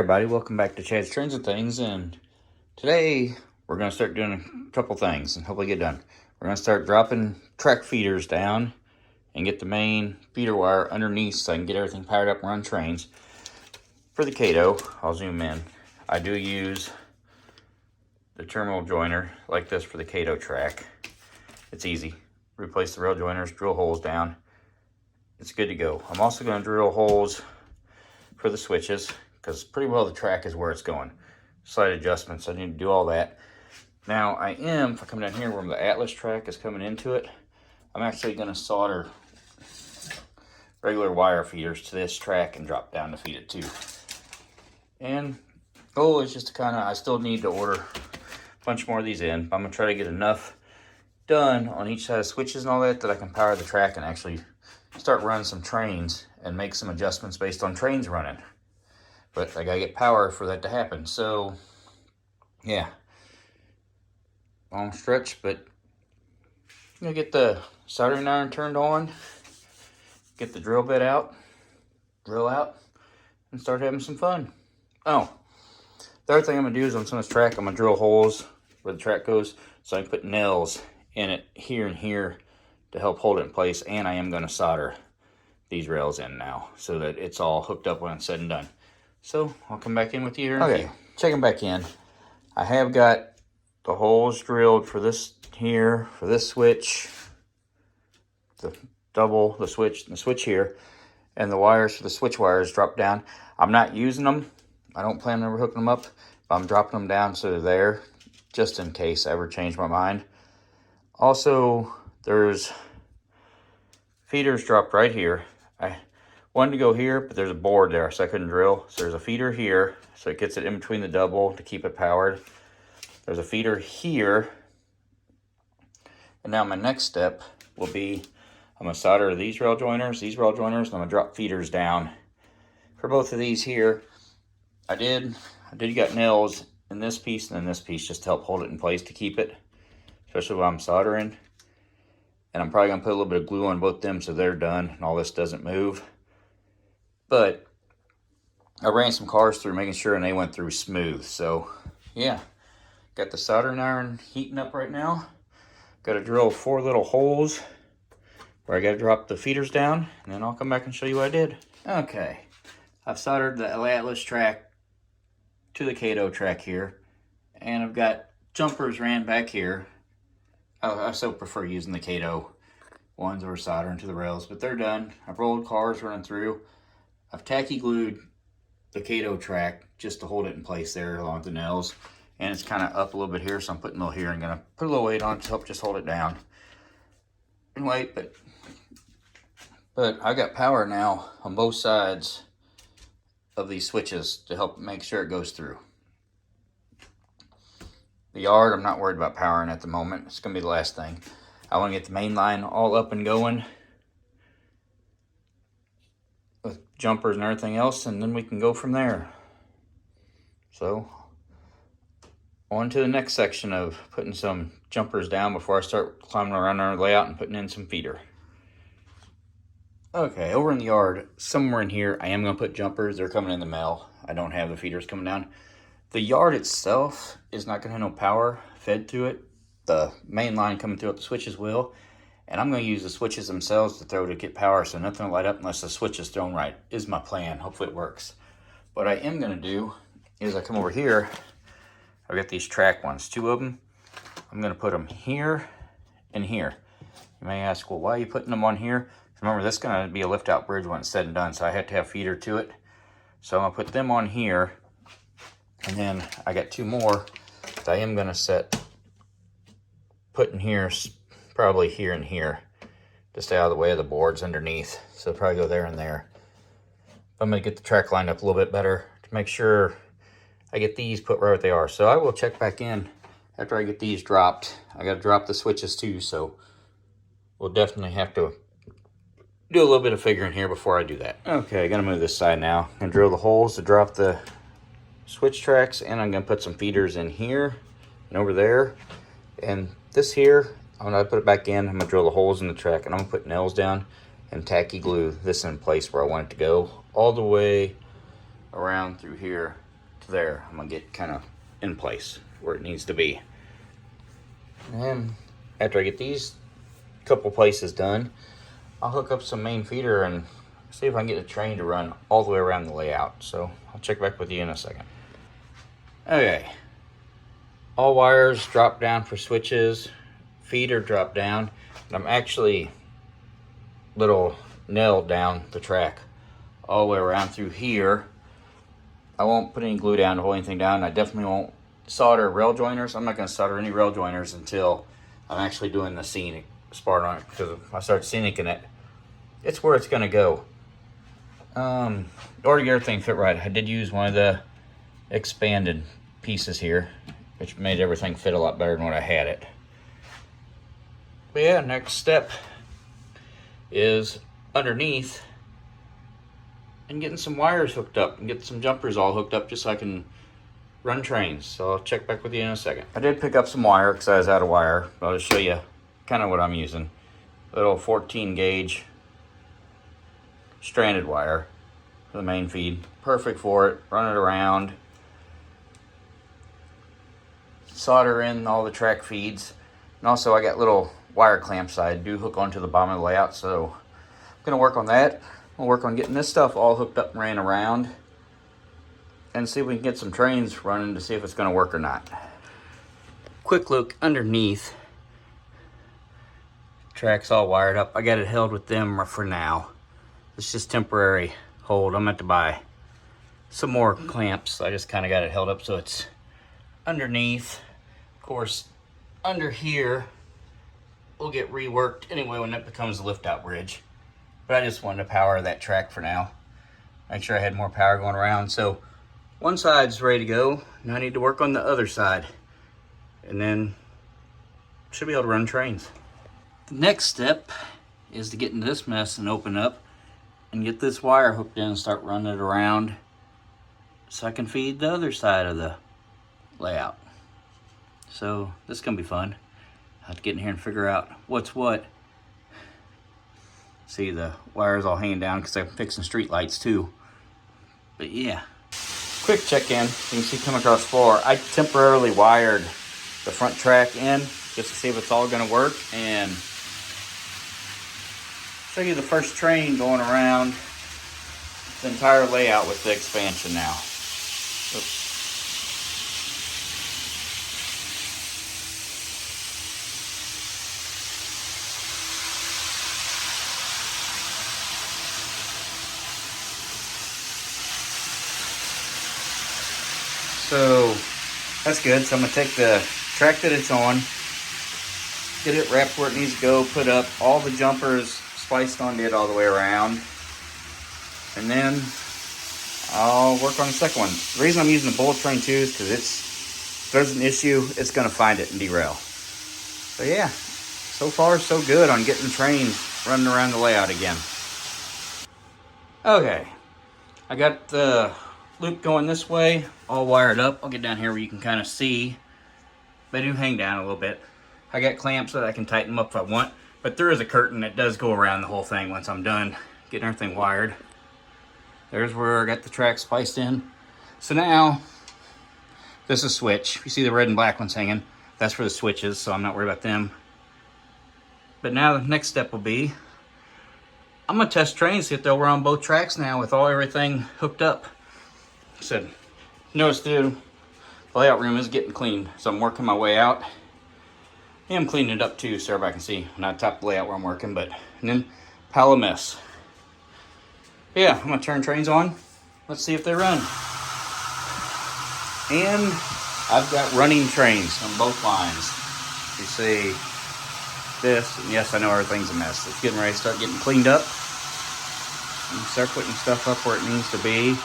Everybody, welcome back to Chad's Trends and Things, and today we're going to start doing a couple things and hopefully get done. We're going to start dropping track feeders down and get the main feeder wire underneath so I can get everything powered up and run trains. For the Kato, I'll zoom in. I do use the terminal joiner like this for the Kato track. It's easy. Replace the rail joiners, drill holes down. It's good to go. I'm also going to drill holes for the switches because pretty well the track is where it's going. Slight adjustments, I need to do all that. Now if I come down here where the Atlas track is coming into it, I'm actually going to solder regular wire feeders to this track and drop down to feed it too. And goal is just to I still need to order a bunch more of these in. I'm going to try to get enough done on each side of switches and all that I can power the track and actually start running some trains and make some adjustments based on trains running. But I gotta get power for that to happen. So yeah, long stretch, but I'm gonna get the soldering iron turned on, get the drill bit out, drill out, and start having some fun. Oh, the other thing I'm gonna do is on some of this track, I'm gonna drill holes where the track goes so I can put nails in it here and here to help hold it in place. And I am gonna solder these rails in now so that it's all hooked up when it's said and done. So I'll come back in with you here. Okay, checking back in. I have got the holes drilled for this here, for this switch, the switch here, and the wires for the switch wires dropped down. I'm not using them. I don't plan on ever hooking them up, but I'm dropping them down so they're there just in case I ever change my mind. Also, there's feeders dropped right here. I wanted to go here, but there's a board there, so I couldn't drill. So there's a feeder here, so it gets it in between the double to keep it powered. There's a feeder here. And now my next step will be, I'm gonna solder these rail joiners, and I'm gonna drop feeders down. For both of these here, I did got nails in this piece and then this piece just to help hold it in place to keep it, especially when I'm soldering. And I'm probably gonna put a little bit of glue on both them so they're done and all this doesn't move. But I ran some cars through making sure and they went through smooth. So yeah, got the soldering iron heating up right now. Got to drill 4 little holes where I got to drop the feeders down, and then I'll come back and show you what I did. Okay, I've soldered the Atlas track to the Kato track here, and I've got jumpers ran back here. I so prefer using the Kato ones or soldering to the rails, but they're done. I've rolled cars running through. I've tacky glued the Kato track just to hold it in place there along with the nails. And it's kind of up a little bit here, so I'm putting a little here and gonna put a little weight on it to help just hold it down. And wait, but I got power now on both sides of these switches to help make sure it goes through. The yard, I'm not worried about powering at the moment. It's gonna be the last thing. I wanna get the main line all up and going with jumpers and everything else, and then we can go from there. So on to the next section of putting some jumpers down before I start climbing around our layout and putting in some feeder. Okay, over in the yard, somewhere in here, I am gonna put jumpers. They're coming in the mail. I don't have the feeders coming down. The yard itself is not gonna have no power fed to it. The main line coming through the switches will. And I'm gonna use the switches themselves to throw to get power, so nothing will light up unless the switch is thrown right, is my plan. Hopefully it works. What I am gonna do is I come over here, I've got these track ones, 2 of them. I'm gonna put them here and here. You may ask, well, why are you putting them on here? Remember, this is gonna be a lift out bridge when it's said and done, so I have to have feeder to it. So I'm gonna put them on here, and then I got 2 more that I am gonna put in here, probably here and here, to stay out of the way of the boards underneath. So probably go there and there. I'm gonna get the track lined up a little bit better to make sure I get these put right where they are. So I will check back in after I get these dropped. I gotta drop the switches too, so we'll definitely have to do a little bit of figuring here before I do that. Okay, I gotta move this side now. I'm gonna drill the holes to drop the switch tracks, and I'm gonna put some feeders in here and over there. And this here, when I put it back in, I'm gonna drill the holes in the track, and I'm gonna put nails down and tacky glue this in place where I want it to go, all the way around through here there. I'm gonna get kind of in place where it needs to be. And then after I get these couple places done, I'll hook up some main feeder and see if I can get a train to run all the way around the layout. So I'll check back with you in a second. Okay, all wires drop down for switches, feeder drop down, and I'm actually little nailed down the track all the way around through here. I won't put any glue down to hold anything down. I definitely won't solder rail joiners. I'm not going to solder any rail joiners until I'm actually doing the scenic part on it, because if I start scenicing it, it's where it's going to go. In order to get everything fit right, I did use one of the expanded pieces here, which made everything fit a lot better than what I had it. But yeah, next step is underneath and getting some wires hooked up and get some jumpers all hooked up just so I can run trains. So I'll check back with you in a second. I did pick up some wire because I was out of wire. I'll just show you kind of what I'm using. Little 14 gauge stranded wire for the main feed. Perfect for it. Run it around. Solder in all the track feeds. And also I got little wire clamps I do hook onto the bottom of the layout. So I'm going to work on that. We'll work on getting this stuff all hooked up and ran around and see if we can get some trains running to see if it's going to work or not. Quick look underneath. Track's all wired up. I got it held with them for now. It's just temporary hold. I'm going to have to buy some more clamps. I just kind of got it held up so it's underneath. Of course, under here will get reworked anyway when it becomes a lift out bridge. But I just wanted to power that track for now. Make sure I had more power going around. So one side's ready to go. Now I need to work on the other side. And then should be able to run trains. The next step is to get into this mess and open up and get this wire hooked in and start running it around so I can feed the other side of the layout. So this is gonna be fun. I have to get in here and figure out what's what. See, the wires all hanging down because I'm fixing street lights too. But yeah. Quick check-in. You can see coming across the floor, I temporarily wired the front track in just to see if it's all gonna work, and show you the first train going around the entire layout with the expansion now. Oops. So that's good. So I'm gonna take the track that it's on, get it wrapped where it needs to go, put up all the jumpers spliced onto it all the way around, and then I'll work on the second one. The reason I'm using the bullet train too is because if there's an issue, it's gonna find it and derail. So yeah, so far so good on getting trains running around the layout again. Okay, I got the loop going this way, all wired up. I'll get down here where you can kind of see. They do hang down a little bit. I got clamps so that I can tighten them up if I want, but there is a curtain that does go around the whole thing once I'm done getting everything wired. There's where I got the track spliced in. So now, this is a switch. You see the red and black ones hanging. That's for the switches, so I'm not worried about them. But now the next step will be, I'm gonna test trains, see if they'll run on both tracks now with everything hooked up. I said, notice the layout room is getting clean, so I'm working my way out. And I'm cleaning it up too, so everybody can see. Not top the layout where I'm working, but and then pile of mess. Yeah, I'm gonna turn trains on. Let's see if they run. And I've got running trains on both lines. You see this, and yes, I know everything's a mess. It's getting ready to start getting cleaned up. And start putting stuff up where it needs to be.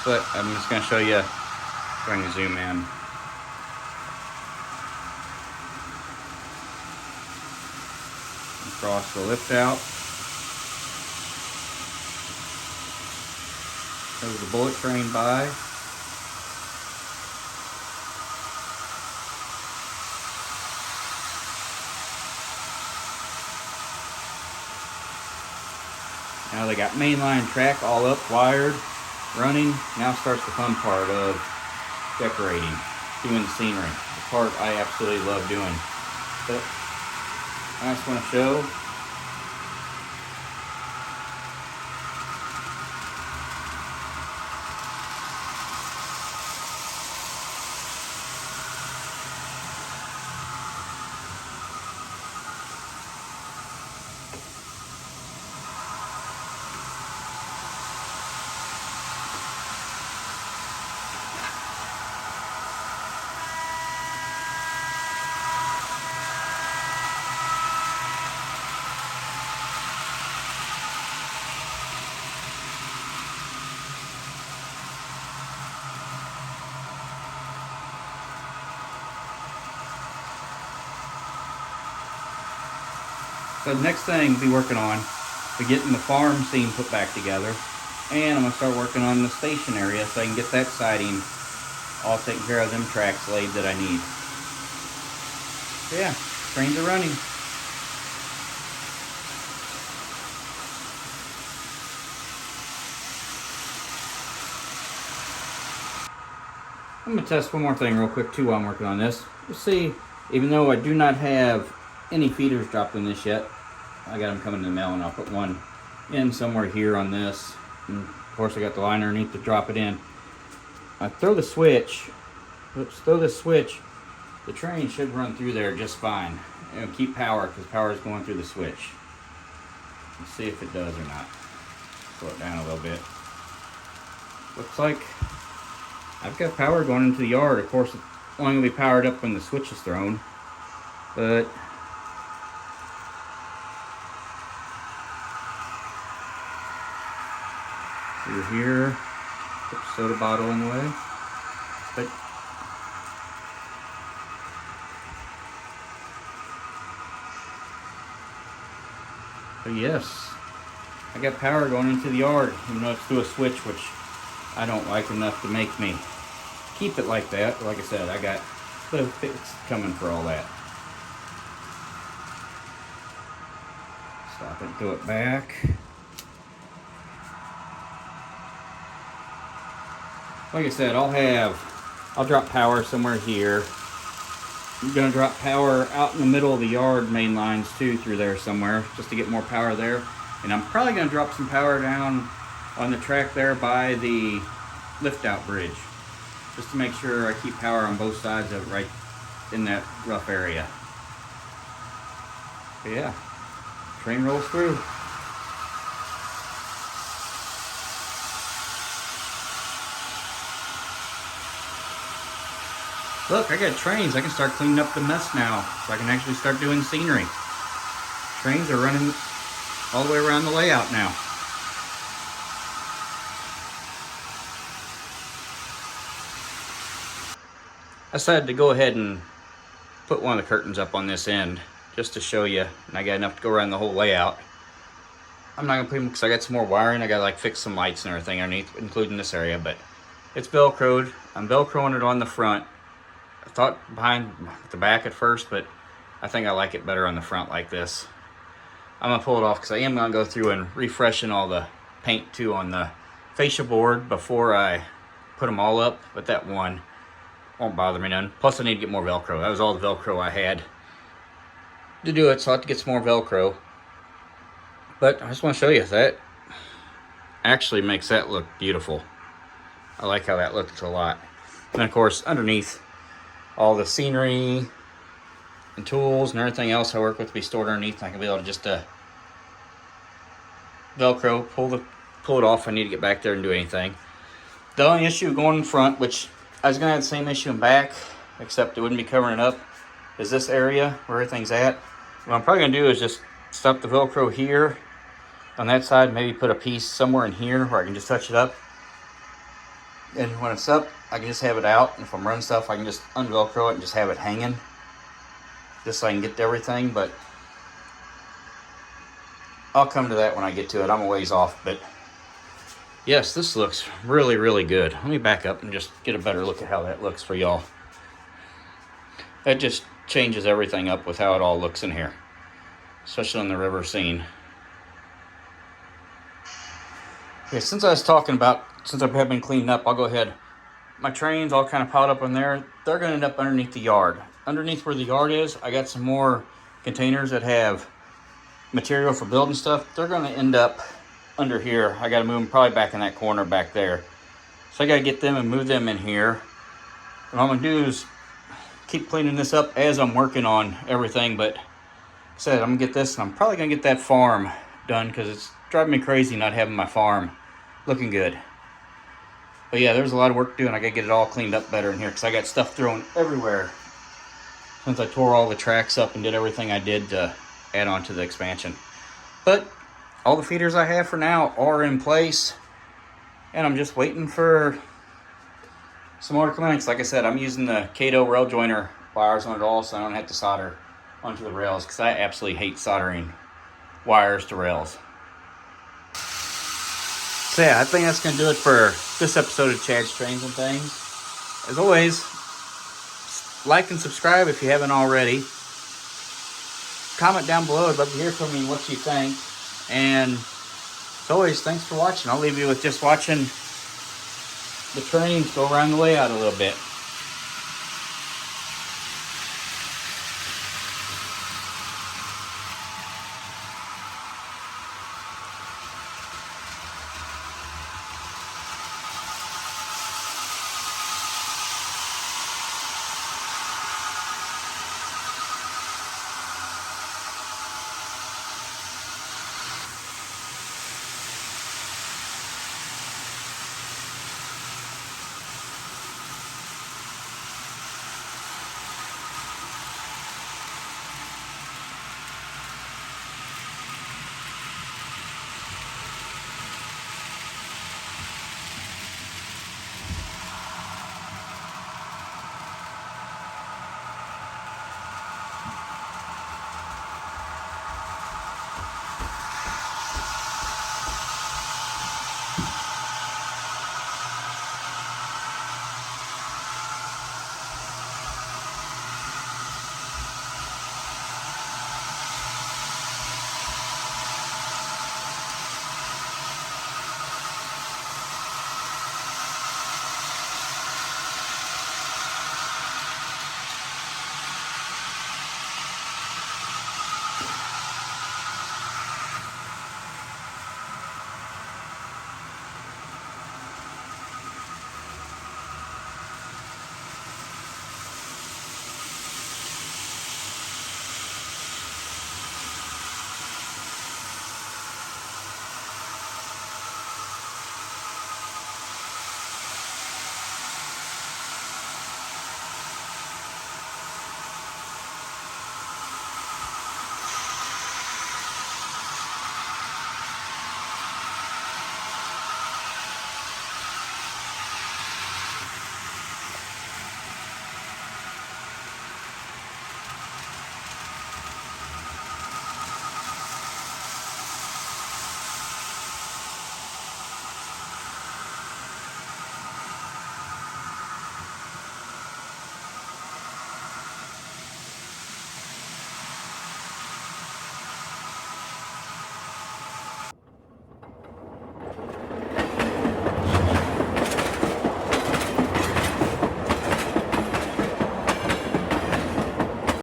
But I'm just going to show you, trying to zoom in. Across the lift out. There's the bullet train by. Now they got mainline track all up, wired, running. Now starts the fun part of decorating, doing the scenery. The part I absolutely love doing. But I just want to show So the next thing we'll be working on, we're getting the farm scene put back together, and I'm gonna start working on the station area so I can get that siding all taken care of, them tracks laid that I need. So yeah, trains are running. I'm gonna test one more thing real quick too while I'm working on this. Let's see, even though I do not have any feeders dropped in this yet, I got them coming in the mail, and I'll put one in somewhere here on this. And of course I got the line underneath to drop it in. I throw the switch, the train should run through there just fine. It'll keep power because power is going through the switch. Let's see if it does or not. Slow it down a little bit. Looks like I've got power going into the yard. Of course, it's only going to be powered up when the switch is thrown. But through here, put the soda bottle in the way. But yes, I got power going into the yard, even though it's through a switch, which I don't like enough to make me keep it like that. But like I said, I got a bit of fix coming for all that. Stop it, throw it back. Like I said, I'll drop power somewhere here. I'm gonna drop power out in the middle of the yard main lines too, through there somewhere, just to get more power there. And I'm probably gonna drop some power down on the track there by the lift out bridge, just to make sure I keep power on both sides of it, right in that rough area. But yeah, train rolls through. Look, I got trains. I can start cleaning up the mess now, so I can actually start doing scenery. Trains are running all the way around the layout now. I decided to go ahead and put one of the curtains up on this end, just to show you, and I got enough to go around the whole layout. I'm not gonna put them because I got some more wiring. I gotta like fix some lights and everything underneath, including this area, but it's Velcroed. I'm Velcroing it on the front. I thought behind the back at first, but I think I like it better on the front like this. I'm gonna pull it off because I am gonna go through and refreshen all the paint too on the fascia board before I put them all up, but that one won't bother me none. Plus I need to get more Velcro. That was all the Velcro I had to do it, so I have to get some more Velcro. But I just want to show you that actually makes that look beautiful. I like how that looks a lot. And of course underneath, all the scenery and tools and everything else I work with will be stored underneath. I can be able to just Velcro, pull it off if I need to get back there and do anything. The only issue going in front, which I was gonna have the same issue in back, except it wouldn't be covering it up, is this area where everything's at. What I'm probably gonna do is just stop the Velcro here on that side, maybe put a piece somewhere in here where I can just touch it up. And when it's up, I can just have it out. And if I'm running stuff, I can just unvelcro it and just have it hanging, just so I can get to everything. But I'll come to that when I get to it. I'm a ways off, but yes, this looks really, really good. Let me back up and just get a better look at how that looks for y'all. That just changes everything up with how it all looks in here, especially on the river scene. Yeah, since I was talking about, since I have been cleaning up, I'll go ahead. My trains all kind of piled up in there. They're going to end up underneath the yard. Underneath where the yard is, I got some more containers that have material for building stuff. They're going to end up under here. I got to move them probably back in that corner back there. So I got to get them and move them in here. And all I'm going to do is keep cleaning this up as I'm working on everything. But like I said, I'm going to get this, and I'm probably going to get that farm done because it's driving me crazy not having my farm looking good. But yeah, there's a lot of work to do, and I gotta get it all cleaned up better in here because I got stuff thrown everywhere since I tore all the tracks up and did everything I did to add on to the expansion. But all the feeders I have for now are in place, and I'm just waiting for some more to come in. Because like I said, I'm using the Kato rail joiner wires on it all, so I don't have to solder onto the rails because I absolutely hate soldering wires to rails. So yeah, I think that's going to do it for this episode of Chad's Trains and Things. As always, like and subscribe if you haven't already. Comment down below. I'd love to hear from you what you think. And as always, thanks for watching. I'll leave you with just watching the trains go around the layout a little bit.